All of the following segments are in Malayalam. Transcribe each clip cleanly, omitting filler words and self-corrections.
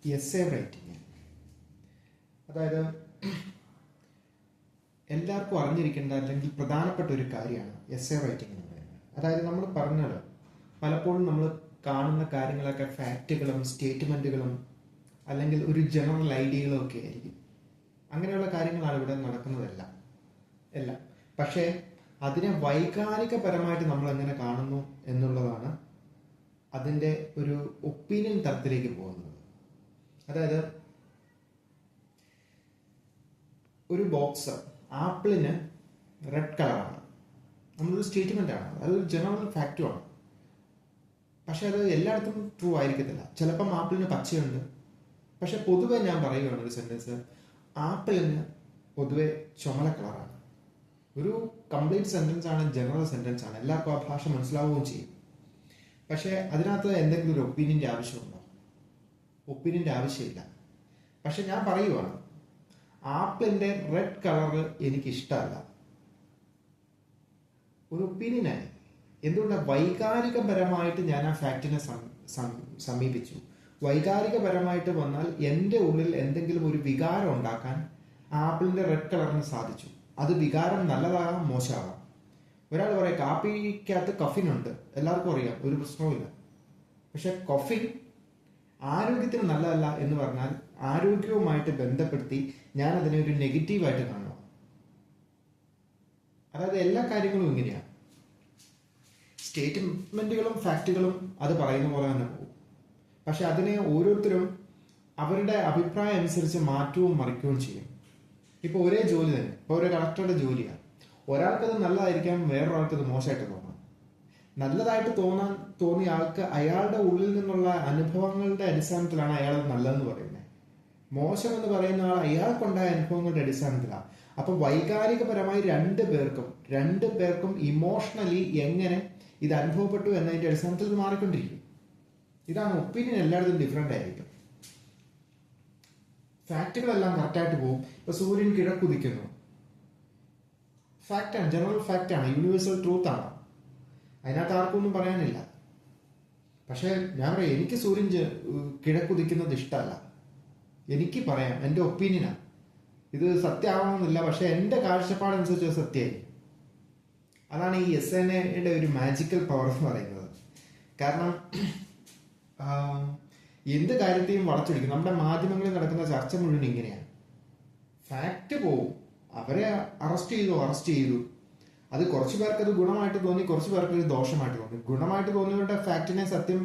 Essay writing. അതായത് എല്ലാവർക്കും അറിഞ്ഞിരിക്കേണ്ട അല്ലെങ്കിൽ പ്രധാനപ്പെട്ട ഒരു കാര്യമാണ് എസ്സേ റൈറ്റിംഗ് എന്ന് പറയുന്നത്. അതായത് നമ്മൾ പറഞ്ഞത് പലപ്പോഴും നമ്മൾ കാണുന്ന കാര്യങ്ങളൊക്കെ ഫാക്റ്റുകളും സ്റ്റേറ്റ്മെൻറ്റുകളും അല്ലെങ്കിൽ ഒരു ജനറൽ ഐഡിയകളും ഒക്കെ ആയിരിക്കും. അങ്ങനെയുള്ള കാര്യങ്ങളാണ് ഇവിടെ നടക്കുന്നതെല്ലാം എല്ലാം. പക്ഷേ അതിനെ വൈകാരികപരമായിട്ട് നമ്മൾ എങ്ങനെ കാണുന്നു എന്നുള്ളതാണ് അതിൻ്റെ ഒരു ഒപ്പീനിയൻ തലത്തിലേക്ക് പോകുന്നത്. അതായത് ഒരു ബോക്സ് ആപ്പിളിന് റെഡ് കളറാണ്, നമ്മളൊരു സ്റ്റേറ്റ്മെൻ്റ് ആണ്, അതൊരു ജനറൽ ഫാക്റ്റുമാണ്. പക്ഷെ അത് എല്ലായിടത്തും ട്രൂ ആയിരിക്കത്തില്ല. ചിലപ്പം ആപ്പിളിന് പച്ചയുണ്ട്. പക്ഷെ പൊതുവെ ഞാൻ പറയുകയാണ് ഒരു സെൻറ്റൻസ്, ആപ്പിളിന് പൊതുവെ ചുമല കളറാണ്. ഒരു കംപ്ലീറ്റ് സെൻറ്റൻസ് ആണ്, ജനറൽ സെൻറ്റൻസ് ആണ്, എല്ലാവർക്കും ആ ഭാഷ മനസ്സിലാവുകയും ചെയ്യും. പക്ഷേ അതിനകത്ത് എന്തെങ്കിലും ഒരു ഒപ്പീനിയൻ്റെ ആവശ്യമുണ്ടോ? ഒപ്പീനിയൻ്റെ ആവശ്യമില്ല. പക്ഷെ ഞാൻ പറയുവാണ്, ആപ്പിളിൻ്റെ റെഡ് കളറ് എനിക്കിഷ്ടമല്ല, ഒരു ഒപ്പീനിയനായി. എന്തുകൊണ്ടാണ്? വൈകാരികപരമായിട്ട് ഞാൻ ആ ഫാക്റ്റിനെ സമീപിച്ചു. വൈകാരികപരമായിട്ട് വന്നാൽ എൻ്റെ ഉള്ളിൽ എന്തെങ്കിലും ഒരു വികാരം ഉണ്ടാക്കാൻ ആപ്പിളിൻ്റെ റെഡ് കളറിന് സാധിച്ചു. അത് വികാരം നല്ലതാകാം, മോശമാകാം. ഒരാൾ പറയാം കാപ്പിക്കകത്ത് കഫിനുണ്ട്, എല്ലാവർക്കും അറിയാം, ഒരു പ്രശ്നവുമില്ല. പക്ഷെ കഫിൻ ആരോഗ്യത്തിന് നല്ലതല്ല എന്ന് പറഞ്ഞാൽ ആരോഗ്യവുമായിട്ട് ബന്ധപ്പെടുത്തി ഞാൻ അതിനെ ഒരു നെഗറ്റീവായിട്ട് കാണുക. അതായത് എല്ലാ കാര്യങ്ങളും ഇങ്ങനെയാണ്. സ്റ്റേറ്റ്മെൻറ്റുകളും ഫാക്റ്റുകളും അത് പറയുന്ന പോലെ തന്നെ പോകും. പക്ഷെ അതിനെ ഓരോരുത്തരും അവരുടെ അഭിപ്രായം അനുസരിച്ച് മാറ്റവും മറിക്കുകയും ചെയ്യും. ഇപ്പോൾ ഒരേ ജോലി തന്നെ, ഇപ്പോൾ ഒരു കളക്ടറുടെ ജോലിയാണ്. ഒരാൾക്കത് നല്ലതായിരിക്കാം, വേറൊരാൾക്കത് മോശമായിട്ട് തോന്നാം. നല്ലതായിട്ട് തോന്നിയ ആൾക്ക് അയാളുടെ ഉള്ളിൽ നിന്നുള്ള അനുഭവങ്ങളുടെ അടിസ്ഥാനത്തിലാണ് അയാൾ നല്ലതെന്ന് പറയുന്നത്. മോശം എന്ന് പറയുന്ന ആൾ അയാൾക്കുണ്ടായ അനുഭവങ്ങളുടെ അടിസ്ഥാനത്തിലാണ്. അപ്പം വൈകാരികപരമായി രണ്ടു പേർക്കും ഇമോഷണലി എങ്ങനെ ഇത് അനുഭവപ്പെട്ടു എന്നതിൻ്റെ അടിസ്ഥാനത്തിൽ ഇത് മാറിക്കൊണ്ടിരിക്കും. ഇതാണ് ഒപ്പീനിയൻ. എല്ലായിടത്തും ഡിഫറെൻ്റ് ആയിരിക്കും. ഫാക്റ്റുകളെല്ലാം കറക്റ്റായിട്ട് പോകും. ഇപ്പോൾ സൂര്യൻ കിഴക്കുദിക്കുന്നു, ഫാക്റ്റാണ്, ജനറൽ ഫാക്റ്റാണ്, യൂണിവേഴ്സൽ ട്രൂത്താണ്. അതിനകത്ത് ആർക്കൊന്നും പറയാനില്ല. പക്ഷേ ഞാൻ പറയാം, എനിക്ക് സൂര്യൻ കിഴക്കുദിക്കുന്നത് ഇഷ്ടമല്ല. എനിക്ക് പറയാം, എൻ്റെ ഒപ്പീനിയനാണ്. ഇത് സത്യമാവണമെന്നില്ല, പക്ഷെ എൻ്റെ കാഴ്ചപ്പാടനുസരിച്ച് സത്യമായിരിക്കും. അതാണ് ഈ എസ്സേയുടെ ഒരു മാജിക്കൽ പവർ എന്ന് പറയുന്നത്. കാരണം എന്ത് കാര്യത്തെയും വളച്ചൊടിക്കും. നമ്മുടെ മാധ്യമങ്ങളിൽ നടക്കുന്ന ചർച്ച മുഴുവൻ ഇങ്ങനെയാണ്. ഫാക്റ്റ് പോവും, അവരെ അറസ്റ്റ് ചെയ്തു. അത് കുറച്ച് പേർക്ക് അത് ഗുണമായിട്ട് തോന്നി, കുറച്ച് പേർക്ക് അത് ദോഷമായിട്ട് തോന്നി. ഗുണമായിട്ട് തോന്നിയവരുടെ ഫാക്റ്റിനെ സത്യം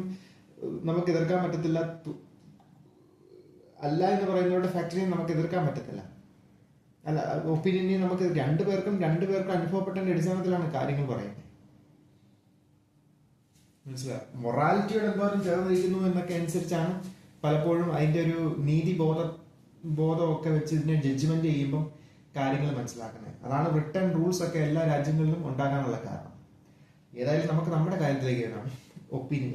നമുക്ക് എതിർക്കാൻ പറ്റത്തില്ല, അല്ല എന്ന് പറയുന്നവരുടെ ഫാക്റ്റിനെ നമുക്ക് എതിർക്കാൻ പറ്റത്തില്ല. അല്ല, ഒപ്പീനിയനെ നമുക്ക് രണ്ടുപേർക്കും അനുഭവപ്പെട്ടതിന്റെ അടിസ്ഥാനത്തിലാണ് കാര്യങ്ങൾ പറയുന്നത്. മനസ്സിലായി? മൊറാലിറ്റിയോട് എന്തോരം ചേർന്നിരിക്കുന്നു എന്നൊക്കെ അനുസരിച്ചാണ് പലപ്പോഴും അതിൻ്റെ ഒരു ബോധമൊക്കെ വെച്ച് ഇതിനെ ജഡ്ജ്മെന്റ് ചെയ്യുമ്പോൾ കാര്യങ്ങൾ മനസ്സിലാക്കുന്നത്. അതാണ് റിട്ടേൺ റൂൾസ് ഒക്കെ എല്ലാ രാജ്യങ്ങളിലും ഉണ്ടാകാനുള്ള കാരണം. ഏതായാലും നമുക്ക് നമ്മുടെ കാര്യത്തിലേക്ക് വരാം. ഒപ്പീനിയൻ.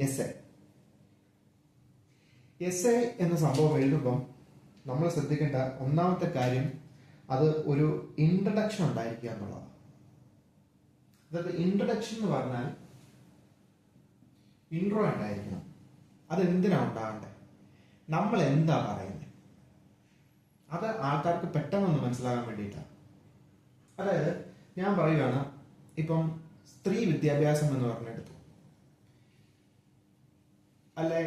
എസ്സേ എന്ന സംഭവം എഴുതുമ്പം നമ്മൾ ശ്രദ്ധിക്കേണ്ട ഒന്നാമത്തെ കാര്യം, അത് ഒരു ഇൻട്രഡക്ഷൻ ഉണ്ടായിരിക്കുക എന്നുള്ളതാണ്. അതായത് ഇൻട്രഡക്ഷൻ എന്ന് പറഞ്ഞാൽ ഇൻട്രോ ഉണ്ടായിരിക്കണം. അതെന്തിനാണ് ഉണ്ടാകേണ്ടത്? നമ്മൾ എന്താ പറയുന്നത്, അത് ആൾക്കാർക്ക് പെട്ടെന്നൊന്ന് മനസ്സിലാകാൻ വേണ്ടിയിട്ടാണ്. അതായത് ഞാൻ പറയുകയാണ്, ഇപ്പം സ്ത്രീ വിദ്യാഭ്യാസം എന്ന് പറഞ്ഞെടുത്തു, അല്ലെ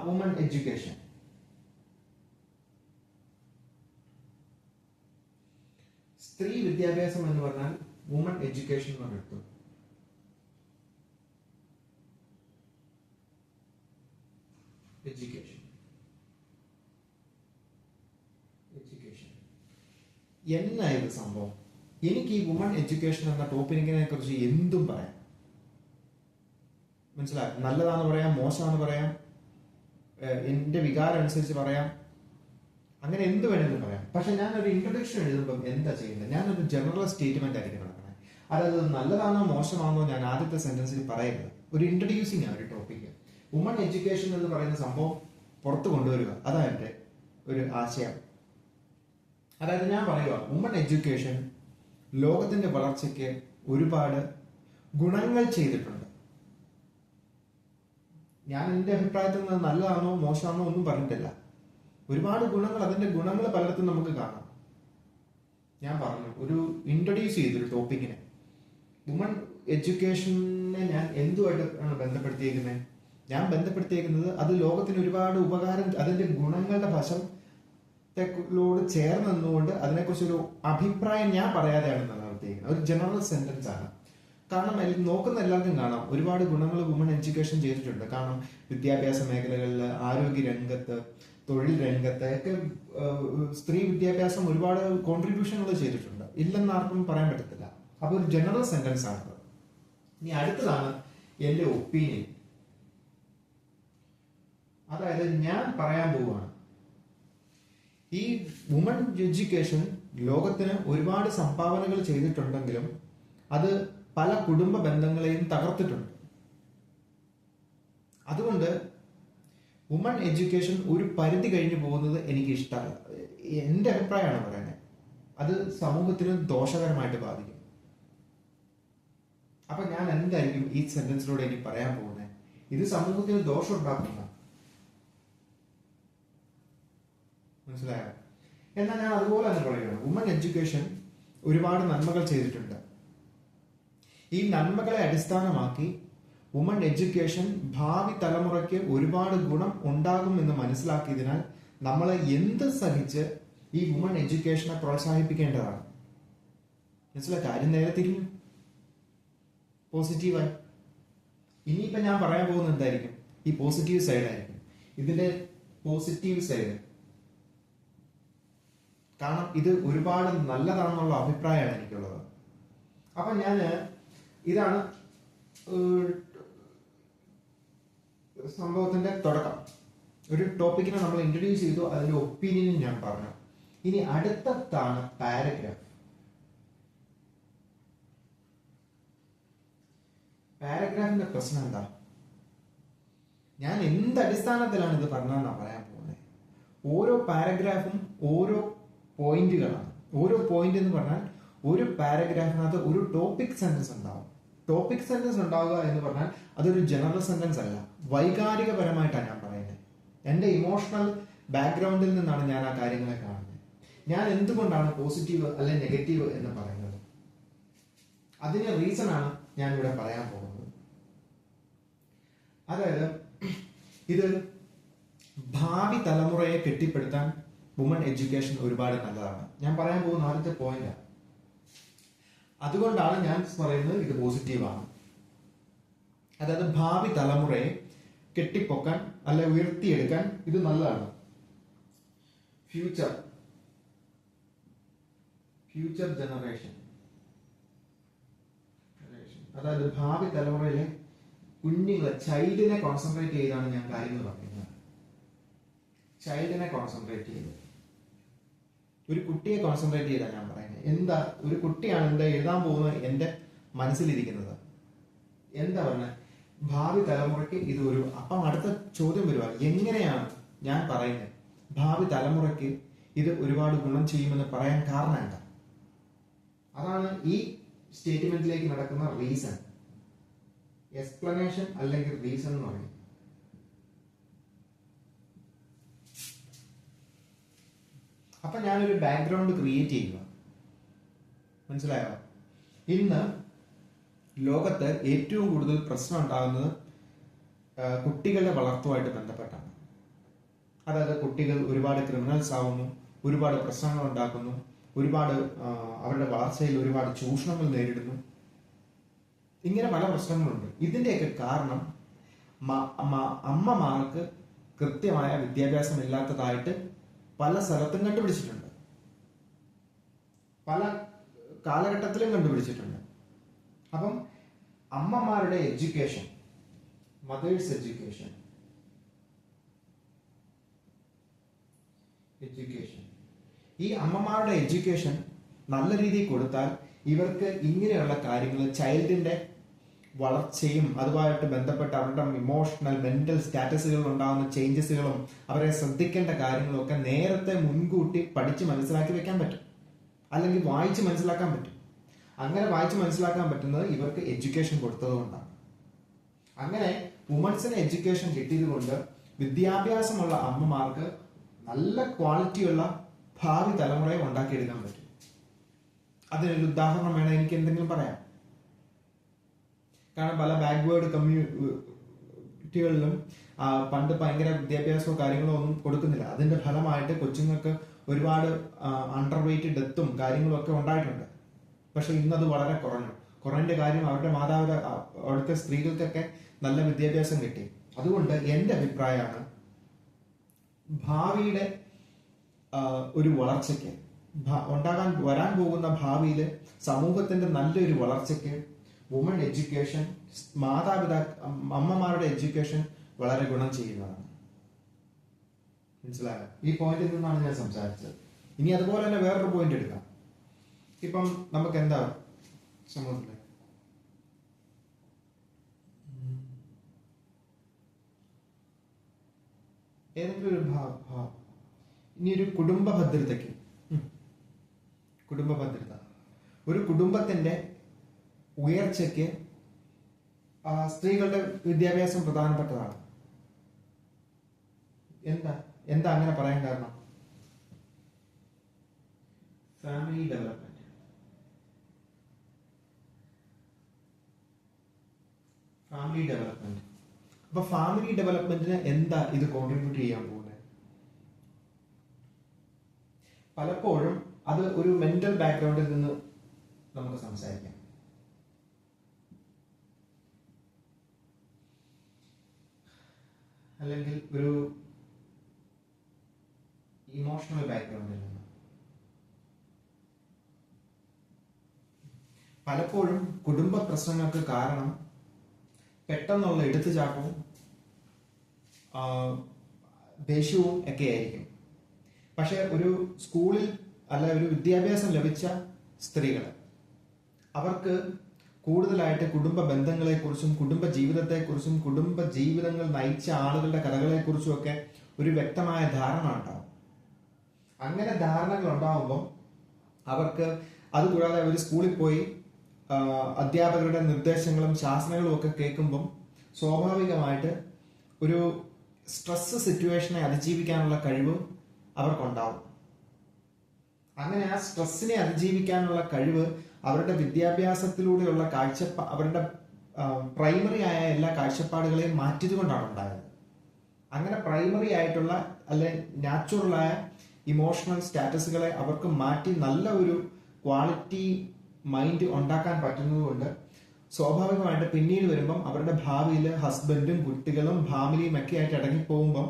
വുമൺ എഡ്യൂക്കേഷൻ. സ്ത്രീ വിദ്യാഭ്യാസം എന്ന് പറഞ്ഞാൽ വുമൺ എഡ്യൂക്കേഷൻ എന്ന് പറഞ്ഞെടുത്തു. എഡ്യൂക്കേഷൻ എന്നായത് സംഭവം? എനിക്ക് ഈ വുമൺ എഡ്യൂക്കേഷൻ എന്ന ടോപ്പിക്കിനെ കുറിച്ച് എന്തും പറയാം. മനസ്സിലായി? നല്ലതാന്ന് പറയാം, മോശമാണെന്ന് പറയാം, എൻ്റെ വികാരം അനുസരിച്ച് പറയാം, അങ്ങനെ എന്ത് വേണമെങ്കിലും പറയാം. പക്ഷെ ഞാനൊരു ഇൻട്രൊഡക്ഷൻ എഴുതുമ്പം എന്താ ചെയ്യുന്നത്? ഞാനൊരു ജനറൽ സ്റ്റേറ്റ്മെന്റ് ആയിരിക്കും നടക്കുന്നത്. അതായത് നല്ലതാണോ മോശമാണോ ഞാൻ ആദ്യത്തെ സെന്റൻസിൽ പറയരുത്. ഒരു ഇൻട്രൊഡ്യൂസിങ് ആണ് ഒരു ടോപ്പിക്ക്. വുമൺ എഡ്യൂക്കേഷൻ എന്ന് പറയുന്ന സംഭവം പുറത്തു കൊണ്ടുവരിക, അതാണ് എൻ്റെ ഒരു ആശയം. അതായത് ഞാൻ പറയുക, വുമൺ എഡ്യൂക്കേഷൻ ലോകത്തിന്റെ വളർച്ചയ്ക്ക് ഒരുപാട് ഗുണങ്ങൾ ചെയ്തിട്ടുണ്ട്. ഞാൻ എൻ്റെ അഭിപ്രായത്തിൽ നിന്ന് നല്ലതാണോ മോശമാണോ ഒന്നും പറഞ്ഞിട്ടില്ല. ഒരുപാട് ഗുണങ്ങൾ, അതിന്റെ ഗുണങ്ങൾ പലയിടത്തും നമുക്ക് കാണാം. ഞാൻ പറഞ്ഞു, ഒരു ഇൻട്രൊഡ്യൂസ് ചെയ്തൊരു ടോപ്പിക്കിനെ, വുമൺ എഡ്യൂക്കേഷനെ ഞാൻ എന്തുമായിട്ട് ആണ് ബന്ധപ്പെടുത്തിയേക്കുന്നത്? ഞാൻ ബന്ധപ്പെടുത്തിയേക്കുന്നത് അത് ലോകത്തിന് ഒരുപാട് ഉപകാരം, അതിന്റെ ഗുണങ്ങളുടെ വശത്തോട് ചേർന്ന് നിന്നുകൊണ്ട് അതിനെക്കുറിച്ചൊരു അഭിപ്രായം ഞാൻ പറയാതെയാണ് നടത്തിയിരിക്കുന്നത്. ഒരു ജനറൽ സെന്റൻസ് ആണ്. കാരണം നോക്കുന്ന എല്ലാവർക്കും കാണാം ഒരുപാട് ഗുണങ്ങൾ വുമൺ എഡ്യൂക്കേഷൻ ചെയ്തിട്ടുണ്ട്. കാരണം വിദ്യാഭ്യാസ മേഖലകളിൽ, ആരോഗ്യ രംഗത്ത്, തൊഴിൽ രംഗത്ത് ഒക്കെ സ്ത്രീ വിദ്യാഭ്യാസം ഒരുപാട് കോൺട്രിബ്യൂഷനുകൾ ചെയ്തിട്ടുണ്ട്. ഇല്ലെന്ന് ആർക്കും പറയാൻ പറ്റത്തില്ല. അപ്പൊ ഒരു ജനറൽ സെന്റൻസ് ആണ്. ഇനി അടുത്തതാണ് എന്റെ ഒപ്പീനിയൻ. അതായത് ഞാൻ പറയാൻ പോവുകയാണ്, ഈ വുമൺ എഡ്യൂക്കേഷൻ ലോകത്തിന് ഒരുപാട് സംഭാവനകൾ ചെയ്തിട്ടുണ്ടെങ്കിലും അത് പല കുടുംബ ബന്ധങ്ങളെയും തകർത്തിട്ടുണ്ട്. അതുകൊണ്ട് വുമൺ എഡ്യൂക്കേഷൻ ഒരു പരിധി കഴിഞ്ഞു പോകുന്നത് എനിക്ക് ഇഷ്ടമല്ല. എൻ്റെ അഭിപ്രായമാണ് പറയുന്നത്. അത് സമൂഹത്തിന് ദോഷകരമായിട്ട് ബാധിക്കും. അപ്പൊ ഞാൻ എന്തായിരിക്കും ഈ സെന്റൻസിലൂടെ എനിക്ക് പറയാൻ പോകുന്നത്? ഇത് സമൂഹത്തിന് ദോഷം ഉണ്ടാക്കുന്ന, മനസ്സിലായോ? എന്നാൽ ഞാൻ അതുപോലെ തന്നെ പറയുകയാണ്, വുമൺ എഡ്യൂക്കേഷൻ ഒരുപാട് നന്മകൾ ചെയ്തിട്ടുണ്ട്. ഈ നന്മകളെ അടിസ്ഥാനമാക്കി വുമൺ എഡ്യൂക്കേഷൻ ഭാവി തലമുറയ്ക്ക് ഒരുപാട് ഗുണം ഉണ്ടാകുമെന്ന് മനസ്സിലാക്കിയതിനാൽ നമ്മൾ എന്ത് സഹിച്ച് ഈ വുമൺ എഡ്യൂക്കേഷനെ പ്രോത്സാഹിപ്പിക്കേണ്ടതാണ്. മനസ്സിലായ കാര്യം നേരെ തിരിഞ്ഞു, പോസിറ്റീവായി. ഇനിയിപ്പോ ഞാൻ പറയാൻ പോകുന്നത് എന്തായിരിക്കും? ഈ പോസിറ്റീവ് സൈഡായിരിക്കും, ഇതിന്റെ പോസിറ്റീവ് സൈഡ്. കാരണം ഇത് ഒരുപാട് നല്ലതാണെന്നുള്ള അഭിപ്രായമാണ് എനിക്കുള്ളത്. അപ്പൊ ഇതാണ് സംഭവത്തിന്റെ തുടക്കം. ഒരു ടോപ്പിക്കിനെ നമ്മൾ ഇൻട്രൊഡ്യൂസ് ചെയ്തു, അതിന്റെ ഒപ്പീനിയൻ ഞാൻ പറഞ്ഞു. ഇനി അടുത്താണ് പാരഗ്രാഫ്. പാരഗ്രാഫിന്റെ പ്രശ്നം എന്താ? ഞാൻ എന്ത് അടിസ്ഥാനത്തിലാണ് ഇത് പറഞ്ഞതെന്നാ പറയാൻ പോകുന്നത്. ഓരോ പാരഗ്രാഫും ഓരോ പോയിന്റുകളാണ്. ഓരോ പോയിന്റ് എന്ന് പറഞ്ഞാൽ ഒരു പാരഗ്രാഫിനകത്ത് ഒരു ടോപ്പിക് സെന്റൻസ് ഉണ്ടാവും. ടോപ്പിക് സെന്റൻസ് ഉണ്ടാവുക എന്ന് പറഞ്ഞാൽ അതൊരു ജനറൽ സെന്റൻസ് അല്ല, വൈകാരികപരമായിട്ടാണ് ഞാൻ പറയുന്നത്. എൻ്റെ ഇമോഷണൽ ബാക്ക്ഗ്രൗണ്ടിൽ നിന്നാണ് ഞാൻ ആ കാര്യങ്ങളെ കാണുന്നത്. ഞാൻ എന്തുകൊണ്ടാണ് പോസിറ്റീവ് അല്ലെ നെഗറ്റീവ് എന്ന് പറയുന്നത്, അതിന് റീസൺ ആണ് ഞാൻ ഇവിടെ പറയാൻ പോകുന്നത്. അതായത് ഇത് ഭാവി തലമുറയെ കെട്ടിപ്പടുത്താൻ വുമൺ എഡ്യൂക്കേഷൻ ഒരുപാട് നല്ലതാണ്. ഞാൻ പറയാൻ പോകുന്ന ആദ്യത്തെ പോയിന്റ്. അതുകൊണ്ടാണ് ഞാൻ പറയുന്നത് ഇത് പോസിറ്റീവാണ്. അതായത് ഭാവി തലമുറയെ കെട്ടിപ്പൊക്കാൻ അല്ലെ ഉയർത്തിയെടുക്കാൻ ഇത് നല്ലതാണ്. ഫ്യൂച്ചർ ജനറേഷൻ, അതായത് ഭാവി തലമുറയിലെ കുഞ്ഞുങ്ങളെ, ചൈൽഡിനെ കോൺസെൻട്രേറ്റ് ചെയ്താണ് ഞാൻ കാര്യങ്ങൾ പറയുന്നത്. ചൈൽഡിനെ കോൺസെൻട്രേറ്റ് ചെയ്ത്, ഒരു കുട്ടിയെ കോൺസെൻട്രേറ്റ് ചെയ്താണ് ഞാൻ പറയുന്നത്. എന്താ ഒരു കുട്ടിയാണ് എന്താ എഴുതാൻ പോകുന്നത് എൻ്റെ മനസ്സിലിരിക്കുന്നത്. എന്താ പറഞ്ഞത്? ഭാവി തലമുറയ്ക്ക് ഇത് ഒരു, അപ്പം അടുത്ത ചോദ്യം വരുക, എങ്ങനെയാണ് ഞാൻ പറയുന്നത് ഭാവി തലമുറയ്ക്ക് ഇത് ഒരുപാട് ഗുണം ചെയ്യുമെന്ന് പറയാൻ കാരണം എന്താ? അതാണ് ഈ സ്റ്റേറ്റ്മെന്റിലേക്ക് നടക്കുന്ന റീസൺ. എക്സ്പ്ലനേഷൻ അല്ലെങ്കിൽ റീസൺ എന്ന് പറയും. അപ്പൊ ഞാനൊരു ബാക്ക്ഗ്രൗണ്ട് ക്രിയേറ്റ് ചെയ്യുക. മനസ്സിലായോ? ഇന്ന് ലോകത്ത് ഏറ്റവും കൂടുതൽ പ്രശ്നം ഉണ്ടാകുന്നത് കുട്ടികളുടെ വളർത്തുമായിട്ട് ബന്ധപ്പെട്ടാണ്. അതായത് കുട്ടികൾ ഒരുപാട് ക്രിമിനൽസ് ആവുന്നു, ഒരുപാട് പ്രശ്നങ്ങൾ ഉണ്ടാക്കുന്നു, ഒരുപാട് അവരുടെ വളർച്ചയിൽ ഒരുപാട് ചൂഷണങ്ങൾ നേരിടുന്നു. ഇങ്ങനെ പല പ്രശ്നങ്ങളുണ്ട്. ഇതിന്റെയൊക്കെ കാരണം അമ്മമാർക്ക് കൃത്യമായ വിദ്യാഭ്യാസം ഇല്ലാത്തതായിട്ട് പല സ്ഥലത്തും കണ്ടുപിടിച്ചിട്ടുണ്ട്, പല കാലഘട്ടത്തിലും കണ്ടുപിടിച്ചിട്ടുണ്ട്. അപ്പം അമ്മമാരുടെ എഡ്യൂക്കേഷൻ, മദേഴ്സ് എഡ്യൂക്കേഷൻ ഈ അമ്മമാരുടെ എഡ്യൂക്കേഷൻ നല്ല രീതിയിൽ കൊടുത്താൽ ഇവർക്ക് ഇങ്ങനെയുള്ള കാര്യങ്ങൾ, ചൈൽഡിന്റെ വളർച്ചയും അതുമായിട്ട് ബന്ധപ്പെട്ട് അവരുടെ ഇമോഷണൽ മെന്റൽ സ്റ്റാറ്റസുകളിൽ ഉണ്ടാകുന്ന ചേഞ്ചസുകളും അവരെ ശ്രദ്ധിക്കേണ്ട കാര്യങ്ങളും ഒക്കെ നേരത്തെ മുൻകൂട്ടി പഠിച്ച് മനസ്സിലാക്കി വെക്കാൻ പറ്റും, അല്ലെങ്കിൽ വായിച്ച് മനസ്സിലാക്കാൻ പറ്റും. അങ്ങനെ വായിച്ച് മനസ്സിലാക്കാൻ പറ്റുന്നത് ഇവർക്ക് എഡ്യൂക്കേഷൻ കൊടുത്തതുകൊണ്ടാണ്. അങ്ങനെ വുമൻസിന് എഡ്യൂക്കേഷൻ കിട്ടിയത് കൊണ്ട് വിദ്യാഭ്യാസമുള്ള അമ്മമാർക്ക് നല്ല ക്വാളിറ്റിയുള്ള ഭാവി തലമുറയെ ഉണ്ടാക്കിയെടുക്കാൻ പറ്റും. അതിനൊരു ഉദാഹരണം വേണം എനിക്ക് എന്തെങ്കിലും പറയാം. കാരണം പല ബാക്ക്വേർഡ് കമ്മ്യൂണിറ്റികളിലും പണ്ട് ഭയങ്കര വിദ്യാഭ്യാസമോ കാര്യങ്ങളോ ഒന്നും കൊടുക്കുന്നില്ല. അതിന്റെ ഫലമായിട്ട് കൊച്ചുങ്ങൾക്ക് ഒരുപാട് അണ്ടർ വെയിറ്റ് ഡെത്തും കാര്യങ്ങളും ഒക്കെ ഉണ്ടായിട്ടുണ്ട്. പക്ഷെ ഇന്നത് വളരെ കുറഞ്ഞ കാര്യം അവരുടെ അവിടുത്തെ സ്ത്രീകൾക്കൊക്കെ നല്ല വിദ്യാഭ്യാസം കിട്ടി. അതുകൊണ്ട് എന്റെ അഭിപ്രായമാണ് ഭാവിയുടെ ഒരു വളർച്ചയ്ക്ക് വരാൻ പോകുന്ന ഭാവിയിൽ സമൂഹത്തിന്റെ നല്ലൊരു വളർച്ചയ്ക്ക് വുമൺ എഡ്യൂക്കേഷൻ, അമ്മമാരുടെ എഡ്യൂക്കേഷൻ വളരെ ഗുണം ചെയ്യുന്നതാണ്. മനസ്സിലായോ? ഈ പോയിന്റിൽ നിന്നാണ് ഞാൻ സംസാരിച്ചത്. ഇനി അതുപോലെ തന്നെ വേറൊരു പോയിന്റ് എടുക്കാം. ഇപ്പം നമുക്ക് എന്താ സമൂഹത്തില് ഏതെങ്കിലും ഒരു ഇനി ഒരു കുടുംബ ഭദ്രത, ഒരു കുടുംബത്തിന്റെ ഉയർച്ചയ്ക്ക് സ്ത്രീകളുടെ വിദ്യാഭ്യാസം പ്രധാനപ്പെട്ടതാണ്. എന്താ അങ്ങനെ പറയാൻ കാരണം? Family development. അപ്പൊ ഫാമിലി ഡെവലപ്മെന്റിന് എന്താ ഇത് കോൺട്രിബ്യൂട്ട് ചെയ്യാൻ പോകുന്നത്? പലപ്പോഴും അത് ഒരു മെന്റൽ ബാക്ക്ഗ്രൗണ്ടിൽ നിന്ന് നമുക്ക് സംസാരിക്കാം. അല്ലെങ്കിൽ ഒരു ഇമോഷണൽ ബാക്ക്ഗ്രൗണ്ടിൽ നിന്ന്. പലപ്പോഴും കുടുംബ പ്രശ്നങ്ങൾക്ക് കാരണം പെട്ടെന്നുള്ള എടുത്തുചാട്ടവും ദേഷ്യവും ഒക്കെ ആയിരിക്കും. പക്ഷെ ഒരു സ്കൂളിൽ ഒരു വിദ്യാഭ്യാസം ലഭിച്ച സ്ത്രീകൾ, അവർക്ക് കൂടുതലായിട്ട് കുടുംബ ബന്ധങ്ങളെക്കുറിച്ചും കുടുംബ ജീവിതത്തെക്കുറിച്ചും കുടുംബ ജീവിതങ്ങൾ നയിച്ച ആളുകളുടെ കഥകളെക്കുറിച്ചും ഒക്കെ ഒരു വ്യക്തമായ ധാരണ ഉണ്ടാവും. അങ്ങനെ ധാരണകൾ ഉണ്ടാവുമ്പോൾ അവർക്ക്, അതുകൂടാതെ അവർ സ്കൂളിൽ പോയി അധ്യാപകരുടെ നിർദ്ദേശങ്ങളും ശാസനകളും ഒക്കെ കേൾക്കുമ്പം സ്വാഭാവികമായിട്ട് ഒരു സ്ട്രെസ് സിറ്റുവേഷനെ അതിജീവിക്കാനുള്ള കഴിവ് അവർക്കുണ്ടാവും. അങ്ങനെ ആ സ്ട്രെസ്സിനെ അതിജീവിക്കാനുള്ള കഴിവ് അവരുടെ വിദ്യാഭ്യാസത്തിലൂടെയുള്ള അവരുടെ പ്രൈമറി ആയ എല്ലാ കാഴ്ചപ്പാടുകളെയും മാറ്റിയത് കൊണ്ടാണ് ഉണ്ടായത്. അങ്ങനെ പ്രൈമറി ആയിട്ടുള്ള നാച്ചുറലായ ഇമോഷണൽ സ്റ്റാറ്റസുകളെ അവർക്ക് മാറ്റി നല്ല ഒരു ക്വാളിറ്റി മൈൻഡ് ഉണ്ടാക്കാൻ പറ്റുന്നത് കൊണ്ട് സ്വാഭാവികമായിട്ട് പിന്നീട് വരുമ്പം അവരുടെ ഭാവിയിൽ ഹസ്ബൻഡും കുട്ടികളും ഫാമിലിയും ഒക്കെ ആയിട്ട് ഇടങ്ങിപ്പോകുമ്പം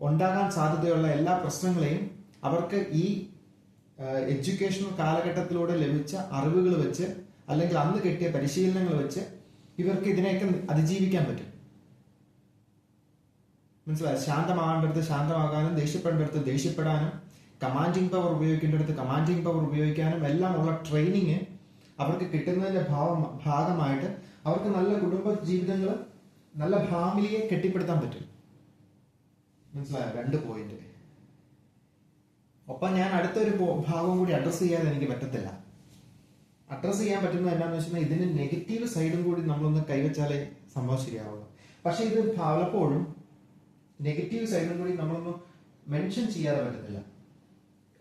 ഉണ്ടാകാൻ സാധ്യതയുള്ള എല്ലാ പ്രശ്നങ്ങളെയും അവർക്ക് ഈ എഡ്യൂക്കേഷണൽ കാലഘട്ടത്തിലൂടെ ലഭിച്ച അറിവുകൾ വെച്ച് അല്ലെങ്കിൽ അന്ന് കിട്ടിയ പരിശീലനങ്ങൾ വെച്ച് ഇവർക്ക് ഇതിനെയൊക്കെ അതിജീവിക്കാൻ പറ്റും. മനസ്സിലായി? ശാന്തമാകേണ്ടടുത്ത് ശാന്തമാകാനും ദേഷ്യപ്പെടേണ്ടടുത്ത് ദേഷ്യപ്പെടാനും കമാൻഡിങ് പവർ ഉപയോഗിക്കേണ്ടടുത്ത് കമാൻഡിങ് പവർ ഉപയോഗിക്കാനും എല്ലാം ഉള്ള ട്രെയിനിങ് അവർക്ക് കിട്ടുന്നതിന്റെ ഭാഗമായിട്ട് അവർക്ക് നല്ല കുടുംബ ജീവിതങ്ങൾ, നല്ല ഫാമിലിയെ കെട്ടിപ്പടുത്താൻ പറ്റും. മനസ്സിലായോ? 2 പോയിന്റ്. ഒപ്പം ഞാൻ അടുത്തൊരു ഭാഗവും കൂടി അഡ്രസ് ചെയ്യാതെ എനിക്ക് പറ്റത്തില്ല. അഡ്രസ് ചെയ്യാൻ പറ്റുന്നത് എന്താണെന്ന് വെച്ചാൽ ഇതിന് നെഗറ്റീവ് സൈഡും കൂടി നമ്മളൊന്ന് കൈവച്ചാലേ സംഭവം ശരിയാവുള്ളൂ. പക്ഷെ ഇത് പലപ്പോഴും നെഗറ്റീവ് സൈഡും കൂടി നമ്മളൊന്ന് മെൻഷൻ ചെയ്യാതെ പറ്റത്തില്ല.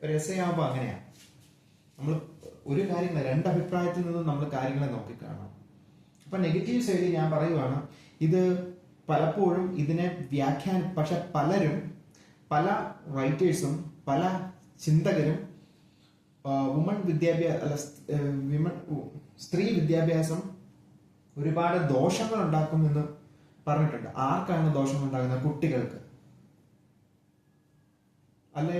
ഒരു എസ്സേ ആകുമ്പോൾ അങ്ങനെയാണ്. നമ്മൾ ഒരു കാര്യങ്ങൾ 2 അഭിപ്രായത്തിൽ നിന്നും നമ്മൾ കാര്യങ്ങളെ നോക്കിക്കാണണം. അപ്പൊ നെഗറ്റീവ് സൈഡിൽ ഞാൻ പറയുവാണ്, ഇത് പലപ്പോഴും ഇതിനെ പക്ഷെ പല റൈറ്റേഴ്സും പല ചിന്തകരും സ്ത്രീ വിദ്യാഭ്യാസം ഒരുപാട് ദോഷങ്ങൾ ഉണ്ടാക്കുമെന്ന് പറഞ്ഞിട്ടുണ്ട്. ആർക്കാണ് ദോഷം ഉണ്ടാകുന്നത്? കുട്ടികൾക്ക്, അല്ലെ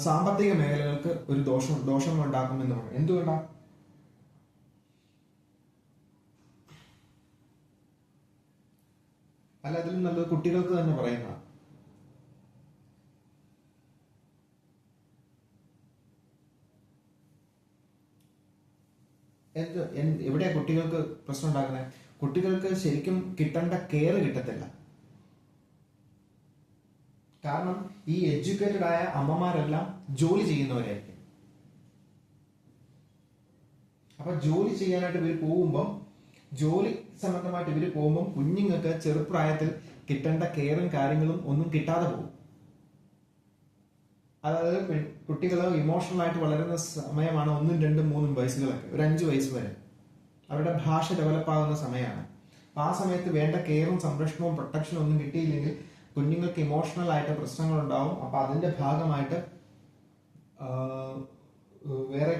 സാമ്പത്തിക മേഖലകൾക്ക് ഒരു ദോഷങ്ങൾ ഉണ്ടാക്കുമെന്ന് പറഞ്ഞു. എന്തുകൊണ്ടാണ്? അല്ല, അതിലും നല്ലത് കുട്ടികൾക്ക് തന്നെ പറയുന്ന. എവിടെയാ കുട്ടികൾക്ക് പ്രശ്നം ഉണ്ടാക്കുന്നത്? കുട്ടികൾക്ക് ശരിക്കും കിട്ടേണ്ട കെയർ കിട്ടത്തില്ല. കാരണം ഈ എഡ്യൂക്കേറ്റഡ് ആയ അമ്മമാരെല്ലാം ജോലി ചെയ്യുന്നവരായിരിക്കും. അപ്പൊ ജോലി ചെയ്യാനായിട്ട് ഇവർ പോകുമ്പം ജോലി സംബന്ധമായിട്ട് ഇവർ പോകുമ്പോൾ കുഞ്ഞുങ്ങൾക്ക് ചെറുപ്രായത്തിൽ കിട്ടേണ്ട കെയറും കാര്യങ്ങളും ഒന്നും കിട്ടാതെ പോകും. അതായത് കുട്ടികൾ ഇമോഷണൽ ആയിട്ട് വളരുന്ന സമയമാണ് 1, 2, 3 വയസ്സുകളൊക്കെ, ഒരു 5 വയസ്സ് വരെ അവരുടെ ഭാഷ ഡെവലപ്പ് ആകുന്ന സമയമാണ്. അപ്പൊ ആ സമയത്ത് വേണ്ട കെയറും സംരക്ഷണവും പ്രൊട്ടക്ഷനും ഒന്നും കിട്ടിയില്ലെങ്കിൽ കുഞ്ഞുങ്ങൾക്ക് ഇമോഷണൽ ആയിട്ട് പ്രശ്നങ്ങൾ ഉണ്ടാവും. അപ്പൊ അതിന്റെ ഭാഗമായിട്ട് വേറെ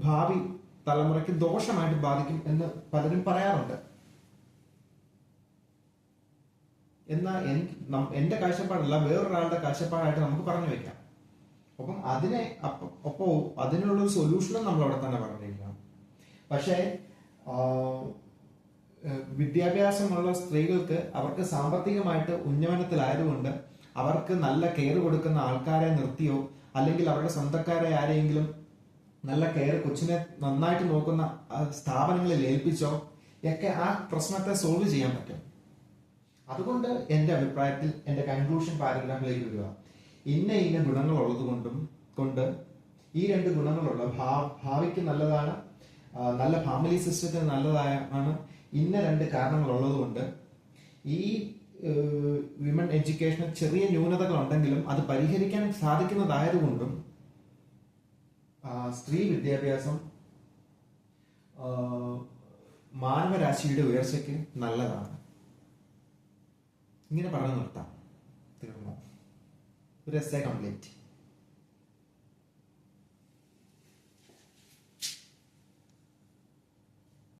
ഭാവി തലമുറയ്ക്ക് ദോഷമായിട്ട് ബാധിക്കും എന്ന് പലരും പറയാറുണ്ട്. എന്നാൽ എന്റെ കാഴ്ചപ്പാടല്ല, വേറൊരാളുടെ കാഴ്ചപ്പാടായിട്ട് നമുക്ക് പറഞ്ഞു വെക്കാം. അപ്പം അതിനുള്ളൊരു സൊല്യൂഷനും നമ്മൾ അവിടെ തന്നെ പറഞ്ഞിരിക്കണം. പക്ഷേ വിദ്യാഭ്യാസമുള്ള സ്ത്രീകൾക്ക് അവർക്ക് സാമ്പത്തികമായിട്ട് ഉന്നമനത്തിലായതുകൊണ്ട് അവർക്ക് നല്ല കെയർ കൊടുക്കുന്ന ആൾക്കാരെ നിർത്തിയോ അല്ലെങ്കിൽ അവരുടെ സ്വന്തക്കാരെ ആരെങ്കിലും നല്ല കെയർ, കൊച്ചിനെ നന്നായിട്ട് നോക്കുന്ന സ്ഥാപനങ്ങളിൽ ഏൽപ്പിച്ചോ ഒക്കെ ആ പ്രശ്നത്തെ സോൾവ് ചെയ്യാൻ പറ്റും. അതുകൊണ്ട് എന്റെ അഭിപ്രായത്തിൽ എന്റെ കൺക്ലൂഷൻ പാരഗ്രാഫിലേക്ക് വരിക, ഇന്ന ഗുണങ്ങൾ ഉള്ളത് കൊണ്ട് ഈ 2 ഗുണങ്ങളുള്ള ഭാവിക്ക് നല്ലതാണ്, നല്ല ഫാമിലി സിസ്റ്റത്തിന് നല്ലതാണ്, ഇന്ന 2 കാരണങ്ങൾ ഉള്ളത് കൊണ്ട് ഈ വിമൻ എഡ്യൂക്കേഷന് ചെറിയ ന്യൂനതകൾ ഉണ്ടെങ്കിലും അത് പരിഹരിക്കാൻ സാധിക്കുന്നതായതുകൊണ്ടും സ്ത്രീ വിദ്യാഭ്യാസം മാനവരാശിയുടെ ഉയർച്ചയ്ക്ക് നല്ലതാണ്. ഇങ്ങനെ പറഞ്ഞു നിർത്താം. തീർന്നു. ഒരു എസ്സേ കംപ്ലീറ്റ്.